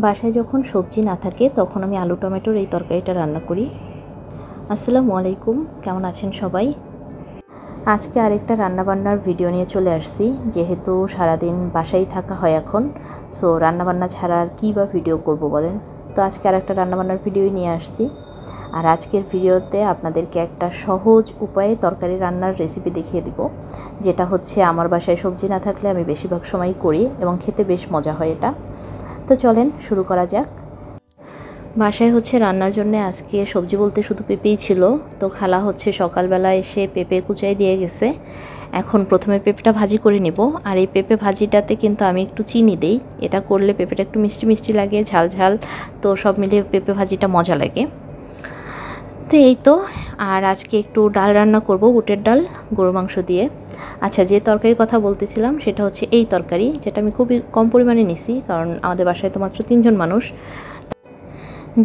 বাসায় যখন সবজি না থাকে তখন আমি আলু টমেটোর এই তরকারিটা রান্না করি। আসসালামু আলাইকুম, কেমন আছেন সবাই? আজকে আরেকটা রান্নাবান্নার ভিডিও নিয়ে চলে আসছি। যেহেতু সারাদিন বাসায় থাকা হয় এখন, সো রান্নাবান্না ছাড়া আর কী বা ভিডিও করব বলেন। তো আজকে আরেকটা রান্নাবান্নার ভিডিওই নিয়ে আসছি। আর আজকের ভিডিওতে আপনাদেরকে একটা সহজ উপায়ে তরকারি রান্নার রেসিপি দেখিয়ে দিব, যেটা হচ্ছে আমার বাসায় সবজি না থাকলে আমি বেশিরভাগ সময়ই করি এবং খেতে বেশ মজা হয় এটা। তো চলেন শুরু করা যাক। বাসায় হচ্ছে রান্নার জন্য আজকে সবজি বলতে শুধু পেঁপেই ছিল। তো খালা হচ্ছে সকালবেলা এসে পেঁপে কুচাই দিয়ে গেছে। এখন প্রথমে পেঁপেটা ভাজি করে নিব। আর এই পেঁপে ভাজিটাতে কিন্তু আমি একটু চিনি দেই। এটা করলে পেঁপেটা একটু মিষ্টি মিষ্টি লাগে, ঝাল ঝাল, তো সব মিলিয়ে পেঁপে ভাজিটা মজা লাগে। তো এই তো। আর আজকে একটু ডাল রান্না করব, বুটের ডাল গরু মাংস দিয়ে। আচ্ছা, যে তরকারির কথা বলতেছিলাম সেটা হচ্ছে এই তরকারি, যেটা আমি খুবই কম পরিমাণে নিছি, কারণ আমাদের বাসায় তো মাত্র 3 জন মানুষ।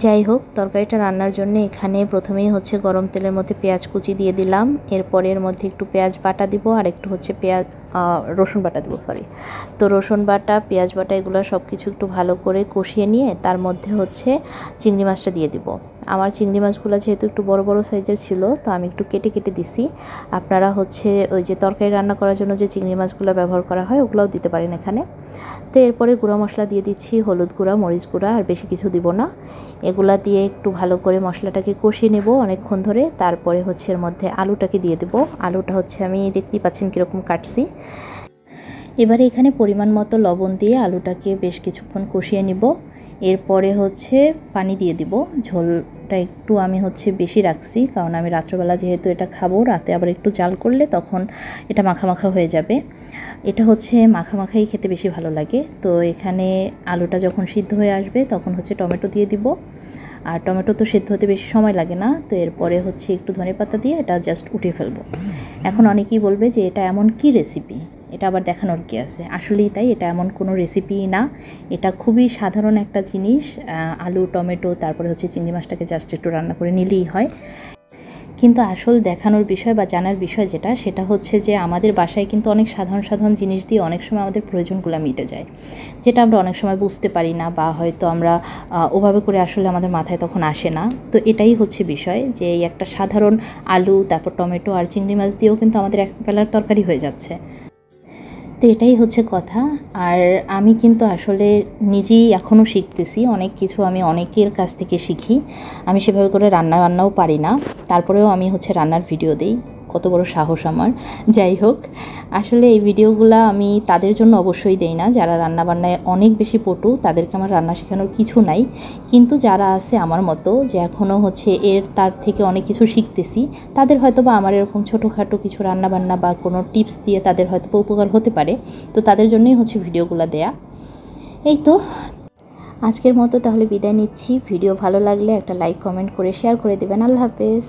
যাই হোক, তরকারিটা রান্নার জন্য এখানে প্রথমেই হচ্ছে গরম তেলের মধ্যে পেঁয়াজ কুচি দিয়ে দিলাম। এরপরে এর মধ্যে একটু পেঁয়াজ বাটা দিব, আর একটু হচ্ছে রসুন বাটা দিব, সরি। তো রসুন বাটা, পেঁয়াজ বাটা, এগুলো সব কিছু একটু ভালো করে কষিয়ে নিয়ে তার মধ্যে হচ্ছে চিংড়ি মাছটা দিয়ে দিব। আমার চিংড়ি মাছগুলো যেহেতু একটু বড় বড় সাইজের ছিল, তো আমি একটু কেটে কেটে দিছি। আপনারা হচ্ছে ওই যে তরকারি রান্না করার জন্য যে চিংড়ি মাছগুলো ব্যবহার করা হয় ওগুলোও দিতে পারেন এখানে। তো এরপরে গুঁড়া মশলা দিয়ে দিচ্ছি, হলুদ গুঁড়া, মরিচ গুঁড়া, আর বেশি কিছু দিব না। এগুলা দিয়ে একটু ভালো করে মশলাটাকে কষিয়ে নেব অনেকক্ষণ ধরে। তারপরে হচ্ছে এর মধ্যে আলুটাকে দিয়ে দেব। আলুটা হচ্ছে আমি দেখতেই পাচ্ছেন কীরকম কাটছি। এবারে এখানে পরিমাণ মতো লবণ দিয়ে আলুটাকে বেশ কিছুক্ষণ কষিয়ে নিব। এরপরে হচ্ছে পানি দিয়ে দিব। ঝোলটা একটু আমি হচ্ছে বেশি রাখছি, কারণ আমি রাত্রবেলা যেহেতু এটা খাবো, রাতে আবার একটু জাল করলে তখন এটা মাখা মাখা হয়ে যাবে। এটা হচ্ছে মাখা মাখাই খেতে বেশি ভালো লাগে। তো এখানে আলুটা যখন সিদ্ধ হয়ে আসবে তখন হচ্ছে টমেটো দিয়ে দিব। আর টমেটো তো সিদ্ধ হতে বেশি সময় লাগে না। তো এরপরে হচ্ছে একটু ধনেপাতা দিয়ে এটা জাস্ট উঠিয়ে ফেলবো। এখন অনেকেই বলবে যে এটা এমন কি রেসিপি, এটা আবার দেখানোর কি আছে? আসলেই তাই, এটা এমন কোনো রেসিপি না। এটা খুবই সাধারণ একটা জিনিস। আলু, টমেটো, তারপরে হচ্ছে চিংড়ি মাছটাকে জাস্ট একটু রান্না করে নিলেই হয়। কিন্তু আসল দেখানোর বিষয় বা জানার বিষয় যেটা, সেটা হচ্ছে যে আমাদের বাসায় কিন্তু অনেক সাধারণ সাধারণ জিনিস দিয়ে অনেক সময় আমাদের প্রয়োজনগুলো মিটে যায়, যেটা আমরা অনেক সময় বুঝতে পারি না, বা হয়তো আমরা ওভাবে করে আসলে আমাদের মাথায় তখন আসে না। তো এটাই হচ্ছে বিষয়, যে এই একটা সাধারণ আলু, তারপর টমেটো আর চিংড়ি মাছ দিয়েও কিন্তু আমাদের এক বেলার তরকারি হয়ে যাচ্ছে। তো এটাই হচ্ছে কথা। আর আমি কিন্তু আসলে নিজেই এখনও শিখতেছি অনেক কিছু, আমি অনেকের কাছ থেকে শিখি। আমি সেভাবে করে রান্নাও পারি না, তারপরেও আমি হচ্ছে রান্নার ভিডিও দিই। কত বড় সাহস আমার! যাই হোক, আসলে এই ভিডিওগুলো আমি তাদের জন্য অবশ্যই দেই না যারা রান্নাবান্নায় অনেক বেশি পটু, তাদেরকে আমার রান্না শেখানোর কিছু নাই। কিন্তু যারা আছে আমার মতো, যে এখনও হচ্ছে তার থেকে অনেক কিছু শিখতেছি, তাদের হয়তো বা আমার এরকম ছোটোখাটো কিছু রান্নাবান্না বা কোনো টিপস দিয়ে তাদের হয়তো উপকার হতে পারে। তো তাদের জন্যই হচ্ছে ভিডিওগুলো দেয়া। এই তো, আজকের মতো তাহলে বিদায় নিচ্ছি। ভিডিও ভালো লাগলে একটা লাইক, কমেন্ট করে শেয়ার করে দেবেন। আল্লাহ হাফেজ।